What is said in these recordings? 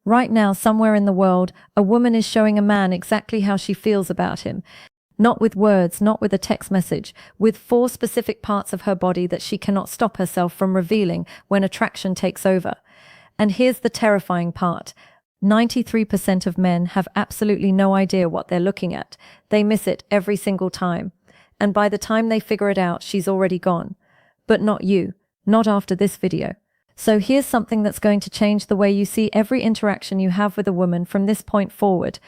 Right now, somewhere in the world, a woman is showing a man exactly how she feels about him. Not with words, not with a text message, with 4 specific parts of her body that she cannot stop herself from revealing when attraction takes over. And here's the terrifying part. 93% of men have absolutely no idea what they're looking at. They miss it every single time. And by the time they figure it out, she's already gone. But not you. Not after this video. So here's something that's going to change the way you see every interaction you have with a woman from this point forward.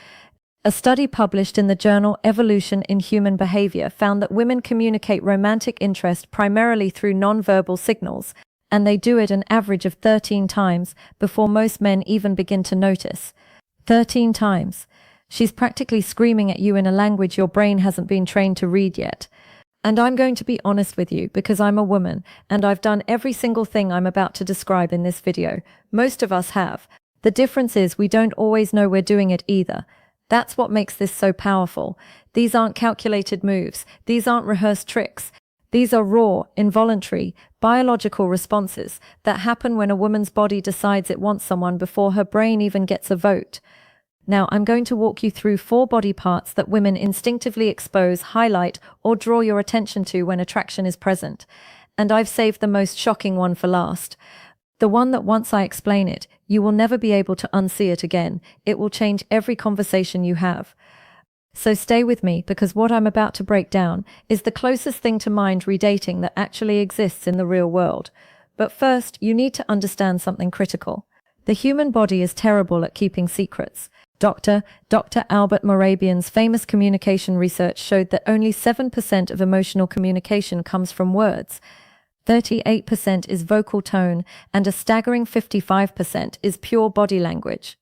A study published in the journal Evolution in Human Behavior found that women communicate romantic interest primarily through nonverbal signals, and they do it an average of 13 times before most men even begin to notice. 13 times. She's practically screaming at you in a language your brain hasn't been trained to read yet. And I'm going to be honest with you because I'm a woman, and I've done every single thing I'm about to describe in this video. Most of us have. The difference is we don't always know we're doing it either. That's what makes this so powerful. These aren't calculated moves. These aren't rehearsed tricks. These are raw, involuntary, biological responses that happen when a woman's body decides it wants someone before her brain even gets a vote. Now, I'm going to walk you through 4 body parts that women instinctively expose, highlight, or draw your attention to when attraction is present. And I've saved the most shocking one for last. The one that once I explain it, you will never be able to unsee it again. It will change every conversation you have. So stay with me, because what I'm about to break down is the closest thing to mind redating that actually exists in the real world. But first, you need to understand something critical. The human body is terrible at keeping secrets. Dr. Albert Morabian's famous communication research showed that only 7% of emotional communication comes from words. 38% is vocal tone, and a staggering 55% is pure body language.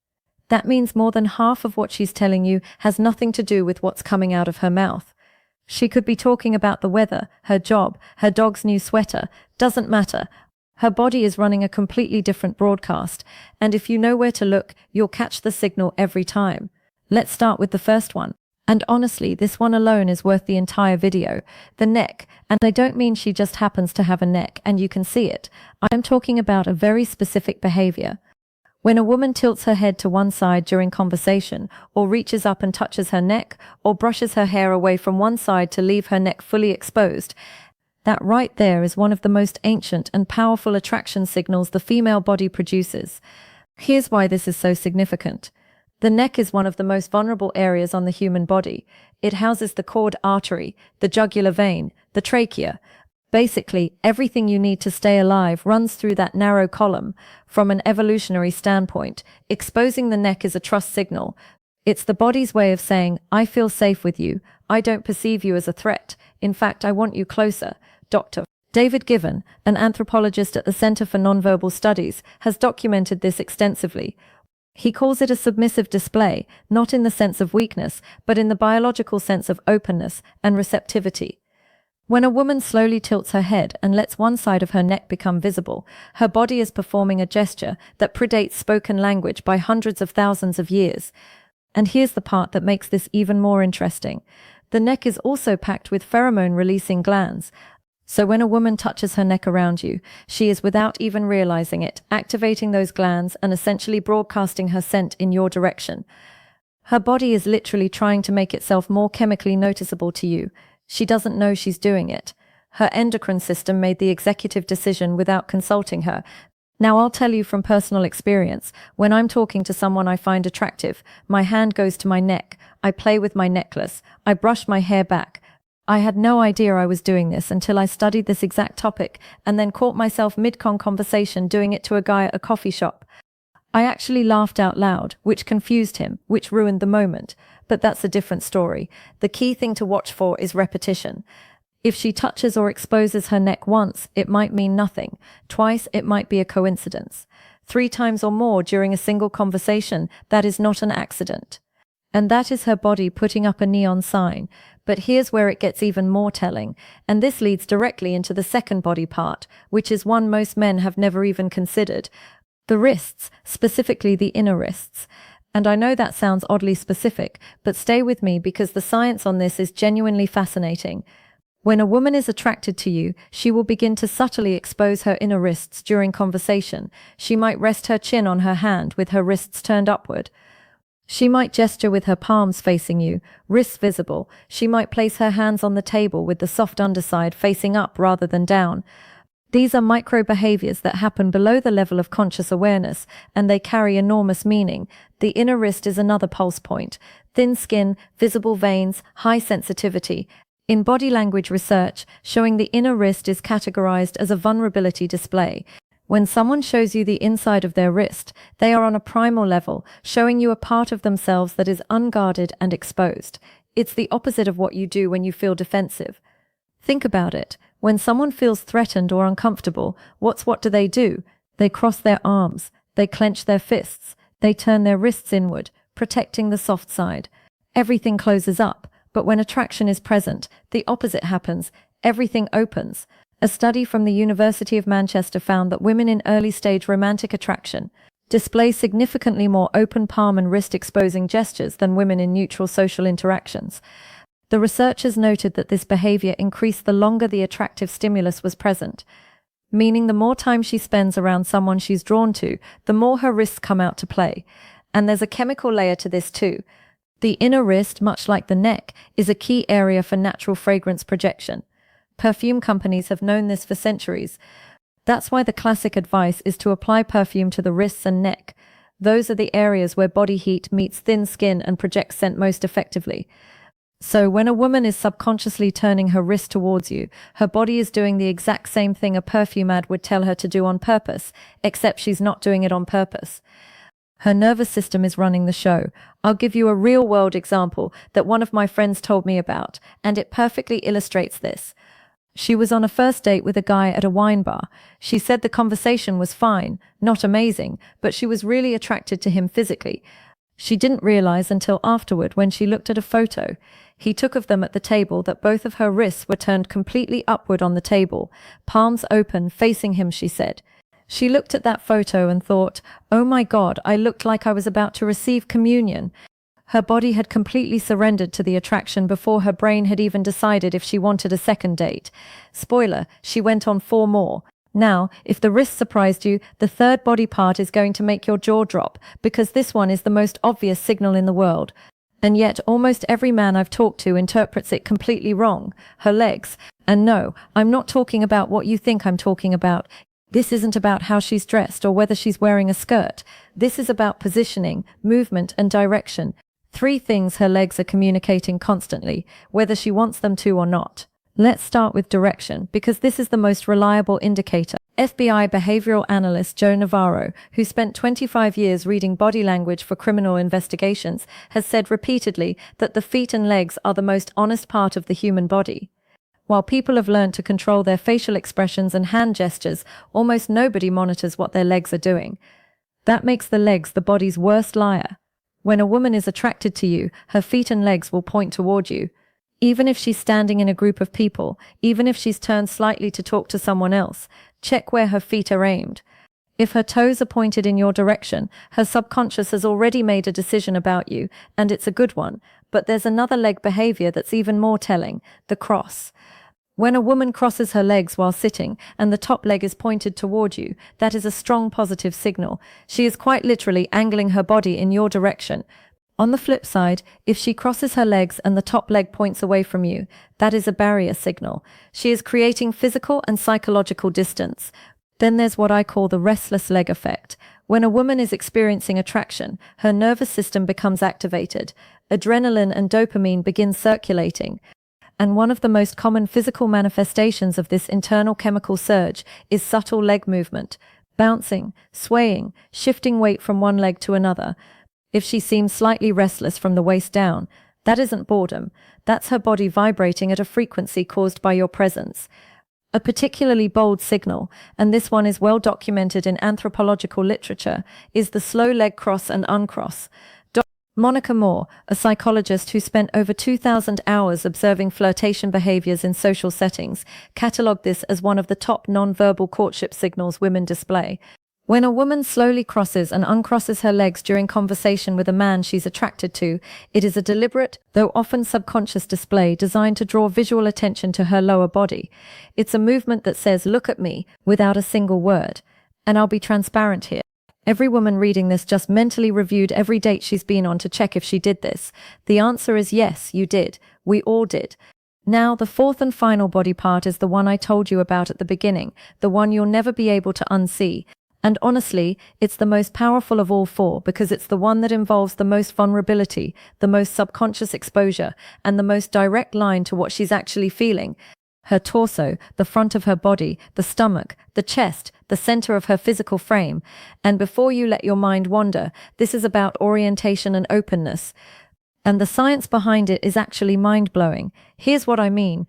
That means more than half of what she's telling you has nothing to do with what's coming out of her mouth. She could be talking about the weather, her job, her dog's new sweater, doesn't matter. Her body is running a completely different broadcast, and if you know where to look, you'll catch the signal every time. Let's start with the first one. And honestly, this one alone is worth the entire video. The neck. And I don't mean she just happens to have a neck and you can see it. I'm talking about a very specific behavior. When a woman tilts her head to one side during conversation, or reaches up and touches her neck, or brushes her hair away from one side to leave her neck fully exposed, that right there is one of the most ancient and powerful attraction signals the female body produces. Here's why this is so significant. The neck is one of the most vulnerable areas on the human body. It houses the cord artery, the jugular vein, the trachea. Basically, everything you need to stay alive runs through that narrow column. From an evolutionary standpoint, exposing the neck is a trust signal. It's the body's way of saying, I feel safe with you. I don't perceive you as a threat. In fact, I want you closer. Dr. David Given, an anthropologist at the Center for Nonverbal Studies, has documented this extensively. He calls it a submissive display, not in the sense of weakness, but in the biological sense of openness and receptivity. When a woman slowly tilts her head and lets one side of her neck become visible, her body is performing a gesture that predates spoken language by hundreds of thousands of years. And here's the part that makes this even more interesting. The neck is also packed with pheromone-releasing glands. So when a woman touches her neck around you, she is, without even realizing it, activating those glands and essentially broadcasting her scent in your direction. Her body is literally trying to make itself more chemically noticeable to you. She doesn't know she's doing it. Her endocrine system made the executive decision without consulting her. Now I'll tell you from personal experience, when I'm talking to someone I find attractive, my hand goes to my neck, I play with my necklace, I brush my hair back. I had no idea I was doing this until I studied this exact topic and then caught myself mid-conversation doing it to a guy at a coffee shop. I actually laughed out loud, which confused him, which ruined the moment. But that's a different story. The key thing to watch for is repetition. If she touches or exposes her neck once, it might mean nothing. Twice, it might be a coincidence. 3 times or more during a single conversation, that is not an accident. And that is her body putting up a neon sign. But here's where it gets even more telling, and this leads directly into the second body part, which is one most men have never even considered. The wrists, specifically the inner wrists. And I know that sounds oddly specific, but stay with me because the science on this is genuinely fascinating. When a woman is attracted to you, she will begin to subtly expose her inner wrists during conversation. She might rest her chin on her hand with her wrists turned upward. She might gesture with her palms facing you, wrists visible. She might place her hands on the table with the soft underside facing up rather than down. These are micro behaviors that happen below the level of conscious awareness, and they carry enormous meaning. The inner wrist is another pulse point. Thin skin, visible veins, high sensitivity. In body language research, showing the inner wrist is categorized as a vulnerability display. When someone shows you the inside of their wrist, they are on a primal level, showing you a part of themselves that is unguarded and exposed. It's the opposite of what you do when you feel defensive. Think about it. When someone feels threatened or uncomfortable, what do? They cross their arms, they clench their fists, they turn their wrists inward, protecting the soft side. Everything closes up, but when attraction is present, the opposite happens. Everything opens. A study from the University of Manchester found that women in early-stage romantic attraction display significantly more open palm and wrist exposing gestures than women in neutral social interactions. The researchers noted that this behavior increased the longer the attractive stimulus was present, meaning the more time she spends around someone she's drawn to, the more her wrists come out to play. And there's a chemical layer to this too. The inner wrist, much like the neck, is a key area for natural fragrance projection. Perfume companies have known this for centuries. That's why the classic advice is to apply perfume to the wrists and neck. Those are the areas where body heat meets thin skin and projects scent most effectively. So when a woman is subconsciously turning her wrist towards you, her body is doing the exact same thing a perfume ad would tell her to do on purpose, except she's not doing it on purpose. Her nervous system is running the show. I'll give you a real-world example that one of my friends told me about, and it perfectly illustrates this. She was on a first date with a guy at a wine bar. She said the conversation was fine, not amazing, but she was really attracted to him physically. She didn't realize until afterward when she looked at a photo he took of them at the table that both of her wrists were turned completely upward on the table, palms open, facing him, she said. She looked at that photo and thought, "Oh my God, I looked like I was about to receive communion." Her body had completely surrendered to the attraction before her brain had even decided if she wanted a second date. Spoiler, she went on 4 more. Now, if the wrist surprised you, the third body part is going to make your jaw drop, because this one is the most obvious signal in the world. And yet almost every man I've talked to interprets it completely wrong. Her legs. And no, I'm not talking about what you think I'm talking about. This isn't about how she's dressed or whether she's wearing a skirt. This is about positioning, movement, and direction. 3 things her legs are communicating constantly, whether she wants them to or not. Let's start with direction, because this is the most reliable indicator. FBI behavioral analyst Joe Navarro, who spent 25 years reading body language for criminal investigations, has said repeatedly that the feet and legs are the most honest part of the human body. While people have learned to control their facial expressions and hand gestures, almost nobody monitors what their legs are doing. That makes the legs the body's worst liar. When a woman is attracted to you, her feet and legs will point toward you. Even if she's standing in a group of people, even if she's turned slightly to talk to someone else, check where her feet are aimed. If her toes are pointed in your direction, her subconscious has already made a decision about you, and it's a good one. But there's another leg behavior that's even more telling, the cross. When a woman crosses her legs while sitting and the top leg is pointed toward you, that is a strong positive signal. She is quite literally angling her body in your direction. On the flip side, if she crosses her legs and the top leg points away from you, that is a barrier signal. She is creating physical and psychological distance. Then there's what I call the restless leg effect. When a woman is experiencing attraction, her nervous system becomes activated. Adrenaline and dopamine begin circulating. And one of the most common physical manifestations of this internal chemical surge is subtle leg movement, bouncing, swaying, shifting weight from one leg to another. If she seems slightly restless from the waist down, that isn't boredom. That's her body vibrating at a frequency caused by your presence. A particularly bold signal, and this one is well documented in anthropological literature, is the slow leg cross and uncross. Monica Moore, a psychologist who spent over 2,000 hours observing flirtation behaviors in social settings, catalogued this as one of the top non-verbal courtship signals women display. When a woman slowly crosses and uncrosses her legs during conversation with a man she's attracted to, it is a deliberate, though often subconscious display designed to draw visual attention to her lower body. It's a movement that says, "Look at me," without a single word. And I'll be transparent here. Every woman reading this just mentally reviewed every date she's been on to check if she did this. The answer is yes, you did. We all did. Now, the fourth and final body part is the one I told you about at the beginning, the one you'll never be able to unsee. And honestly, it's the most powerful of all four because it's the one that involves the most vulnerability, the most subconscious exposure, and the most direct line to what she's actually feeling. Her torso, the front of her body, the stomach, the chest, the center of her physical frame. And before you let your mind wander, this is about orientation and openness. And the science behind it is actually mind-blowing. Here's what I mean.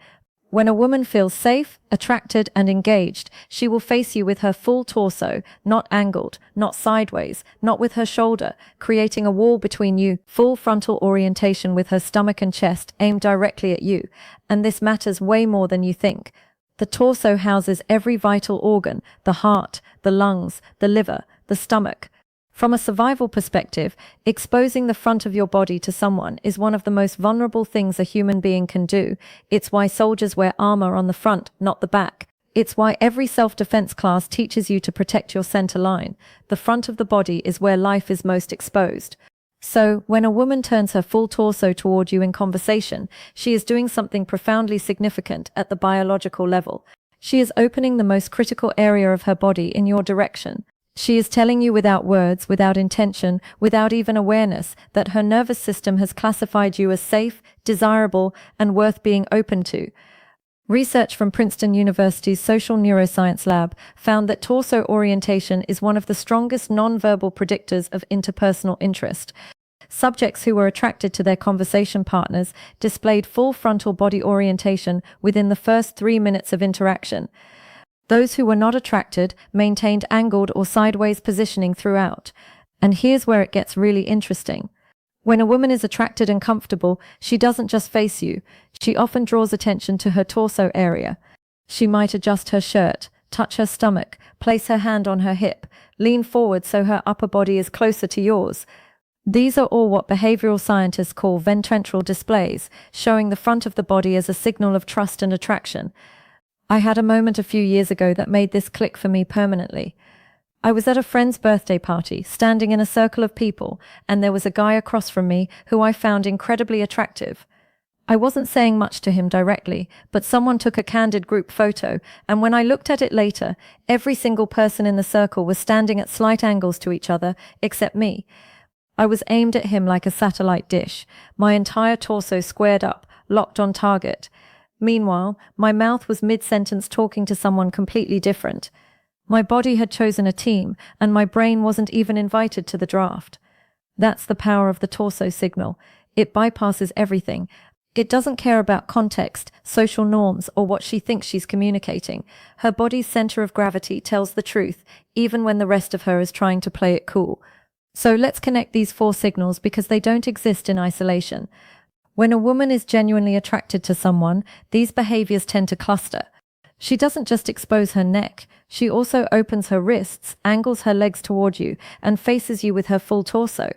When a woman feels safe, attracted, and engaged, she will face you with her full torso, not angled, not sideways, not with her shoulder, creating a wall between you, full frontal orientation with her stomach and chest aimed directly at you. And this matters way more than you think. The torso houses every vital organ, the heart, the lungs, the liver, the stomach. From a survival perspective, exposing the front of your body to someone is one of the most vulnerable things a human being can do. It's why soldiers wear armor on the front, not the back. It's why every self-defense class teaches you to protect your center line. The front of the body is where life is most exposed. So, when a woman turns her full torso toward you in conversation, she is doing something profoundly significant at the biological level. She is opening the most critical area of her body in your direction. She is telling you without words, without intention, without even awareness, that her nervous system has classified you as safe, desirable, and worth being open to. Research from Princeton University's Social Neuroscience Lab found that torso orientation is one of the strongest nonverbal predictors of interpersonal interest. Subjects who were attracted to their conversation partners displayed full frontal body orientation within the first 3 minutes of interaction. Those who were not attracted maintained angled or sideways positioning throughout. And here's where it gets really interesting. When a woman is attracted and comfortable, she doesn't just face you. She often draws attention to her torso area. She might adjust her shirt, touch her stomach, place her hand on her hip, lean forward so her upper body is closer to yours. These are all what behavioral scientists call ventral displays, showing the front of the body as a signal of trust and attraction. I had a moment a few years ago that made this click for me permanently. I was at a friend's birthday party, standing in a circle of people, and there was a guy across from me who I found incredibly attractive. I wasn't saying much to him directly, but someone took a candid group photo, and when I looked at it later, every single person in the circle was standing at slight angles to each other, except me. I was aimed at him like a satellite dish, my entire torso squared up, locked on target. Meanwhile, my mouth was mid-sentence talking to someone completely different. My body had chosen a team, and my brain wasn't even invited to the draft. That's the power of the torso signal. It bypasses everything. It doesn't care about context, social norms, or what she thinks she's communicating. Her body's center of gravity tells the truth, even when the rest of her is trying to play it cool. So let's connect these 4 signals because they don't exist in isolation. When a woman is genuinely attracted to someone, these behaviors tend to cluster. She doesn't just expose her neck, she also opens her wrists, angles her legs toward you, and faces you with her full torso.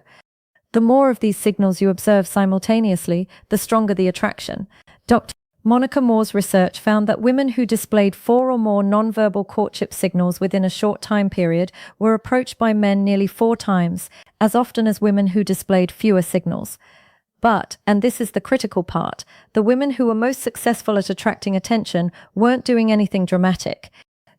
The more of these signals you observe simultaneously, the stronger the attraction. Dr. Monica Moore's research found that women who displayed 4 or more nonverbal courtship signals within a short time period were approached by men nearly 4 times, as often as women who displayed fewer signals. But, and this is the critical part, the women who were most successful at attracting attention weren't doing anything dramatic.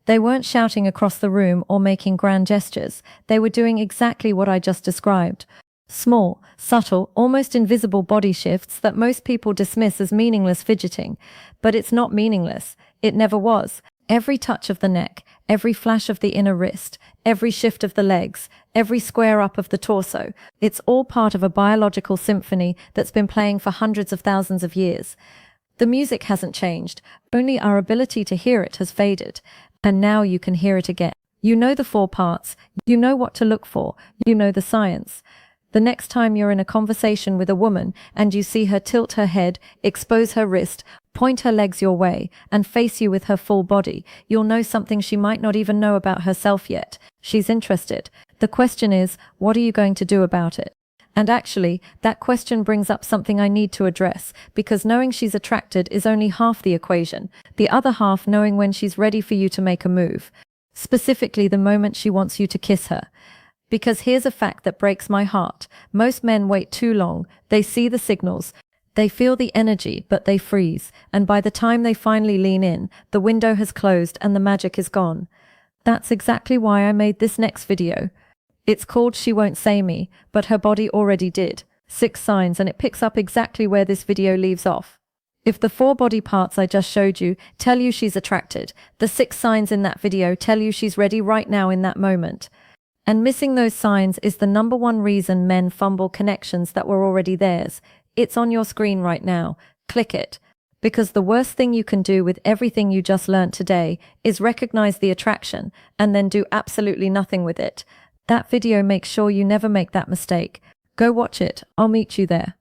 They weren't shouting across the room or making grand gestures. They were doing exactly what I just described. Small, subtle, almost invisible body shifts that most people dismiss as meaningless fidgeting. But it's not meaningless. It never was. Every touch of the neck, every flash of the inner wrist, every shift of the legs, every square up of the torso, it's all part of a biological symphony that's been playing for hundreds of thousands of years. The music hasn't changed, only our ability to hear it has faded. And now you can hear it again. You know the 4 parts, you know what to look for, you know the science. The next time you're in a conversation with a woman and you see her tilt her head, expose her wrist, point her legs your way, and face you with her full body, you'll know something she might not even know about herself yet. She's interested. The question is, what are you going to do about it? And actually, that question brings up something I need to address, because knowing she's attracted is only half the equation. The other half, knowing when she's ready for you to make a move. Specifically, the moment she wants you to kiss her. Because here's a fact that breaks my heart. Most men wait too long. They see the signals. They feel the energy, but they freeze. And by the time they finally lean in, the window has closed and the magic is gone. That's exactly why I made this next video. It's called She Won't Say Me, but her body already did. 6 signs, and it picks up exactly where this video leaves off. If the 4 body parts I just showed you tell you she's attracted, the 6 signs in that video tell you she's ready right now in that moment. And missing those signs is the #1 reason men fumble connections that were already theirs. It's on your screen right now. Click it. Because the worst thing you can do with everything you just learned today is recognize the attraction and then do absolutely nothing with it. That video makes sure you never make that mistake. Go watch it. I'll meet you there.